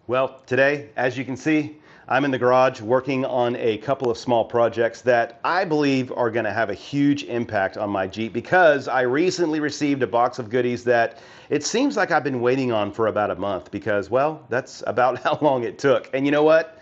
Well, today, as you can see, I'm in the garage working on a couple of small projects that I believe are going to have a huge impact on my Jeep because I recently received a box of goodies that it seems like I've been waiting on for about a month because, well, that's about how long it took. And you know what?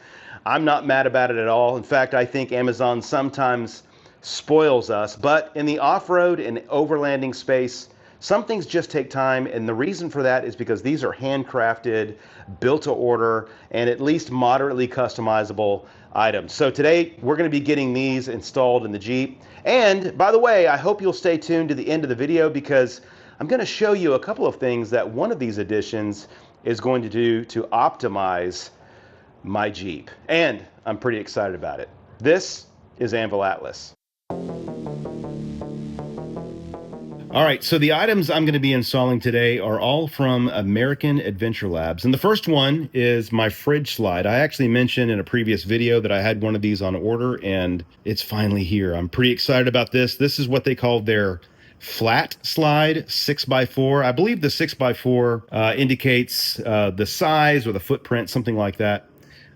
I'm not mad about it at all. In fact, I think Amazon sometimes spoils us, but in the off-road and overlanding space, some things just take time, and the reason for that is because these are handcrafted, built to order, and at least moderately customizable items. So today we're going to be getting these installed in the Jeep. And by the way, I hope you'll stay tuned to the end of the video because I'm going to show you a couple of things that one of these additions is going to do to optimize my Jeep. And I'm pretty excited about it. This is Anvil Atlas. All right, so the items I'm going to be installing today are all from American Adventure Labs. And the first one is my fridge slide. I actually mentioned in a previous video that I had one of these on order and it's finally here. I'm pretty excited about this. This is what they call their flat slide 6x4. I believe the 6x4 indicates the size or the footprint, something like that.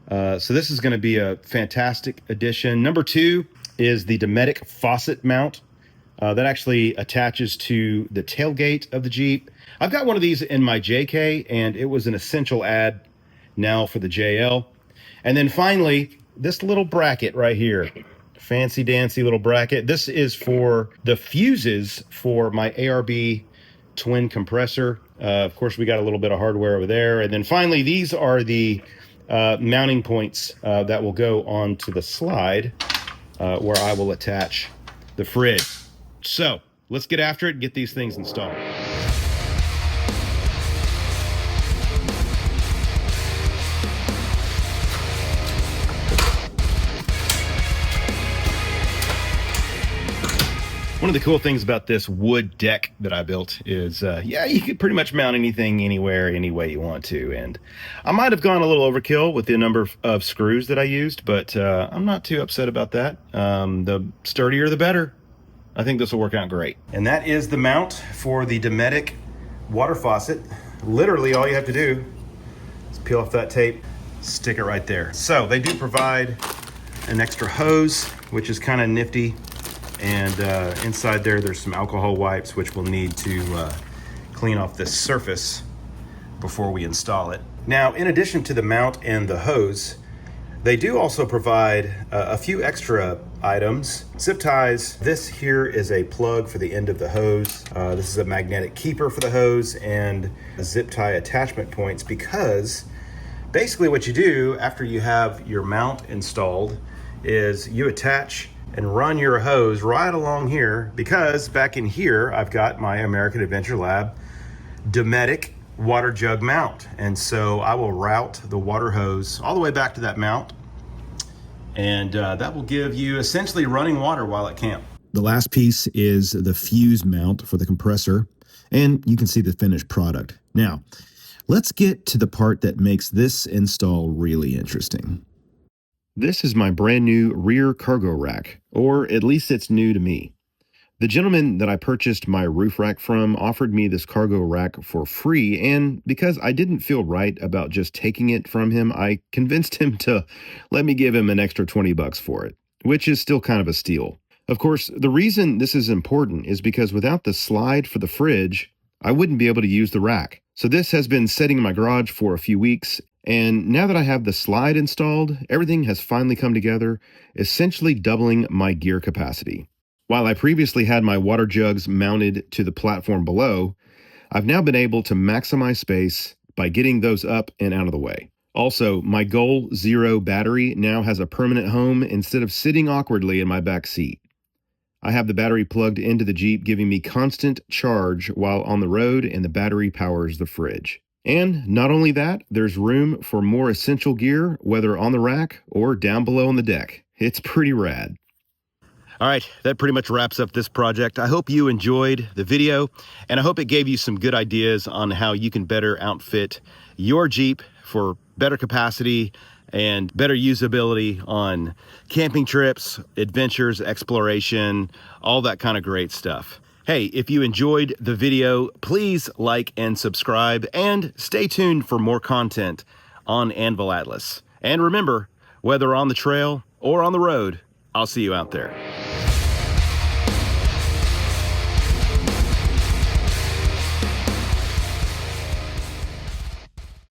So this is going to be a fantastic addition. Number two is the Dometic faucet mount. That actually attaches to the tailgate of the Jeep. I've got one of these in my JK, and it was an essential add now for the JL. And then finally, this little bracket right here. Fancy dancy little bracket. This is for the fuses for my ARB twin compressor. Of course, we got a little bit of hardware over there. And then finally, these are the mounting points that will go onto the slide where I will attach the fridge. So let's get after it and get these things installed. One of the cool things about this wood deck that I built is, yeah, you could pretty much mount anything, anywhere, any way you want to. And I might have gone a little overkill with the number of screws that I used, but I'm not too upset about that. The sturdier, the better. I think this will work out great. And that is the mount for the Dometic water faucet. Literally all you have to do is peel off that tape, stick it right there. So they do provide an extra hose, which is kind of nifty. And inside there's some alcohol wipes, which we'll need to clean off this surface before we install it. Now, in addition to the mount and the hose, they do also provide a few extra items. Zip ties. This here is a plug for the end of the hose. This is a magnetic keeper for the hose and zip tie attachment points, because basically what you do after you have your mount installed is you attach and run your hose right along here, because back in here I've got my American Adventure Lab Dometic water jug mount. And so I will route the water hose all the way back to that mount, and that will give you essentially running water while at camp. The last piece is the fuse mount for the compressor, and you can see the finished product. Now, let's get to the part that makes this install really interesting. This is my brand new rear cargo rack, or at least it's new to me. The gentleman that I purchased my roof rack from offered me this cargo rack for free, and because I didn't feel right about just taking it from him, I convinced him to let me give him an extra $20 for it, which is still kind of a steal. Of course, the reason this is important is because without the slide for the fridge, I wouldn't be able to use the rack. So this has been sitting in my garage for a few weeks, and now that I have the slide installed, everything has finally come together, essentially doubling my gear capacity. While I previously had my water jugs mounted to the platform below, I've now been able to maximize space by getting those up and out of the way. Also, my Goal Zero battery now has a permanent home instead of sitting awkwardly in my back seat. I have the battery plugged into the Jeep, giving me constant charge while on the road, and the battery powers the fridge. And not only that, there's room for more essential gear, whether on the rack or down below on the deck. It's pretty rad. All right, that pretty much wraps up this project. I hope you enjoyed the video, and I hope it gave you some good ideas on how you can better outfit your Jeep for better capacity and better usability on camping trips, adventures, exploration, all that kind of great stuff. Hey, if you enjoyed the video, please like and subscribe, and stay tuned for more content on Anvil Atlas. And remember, whether on the trail or on the road, I'll see you out there.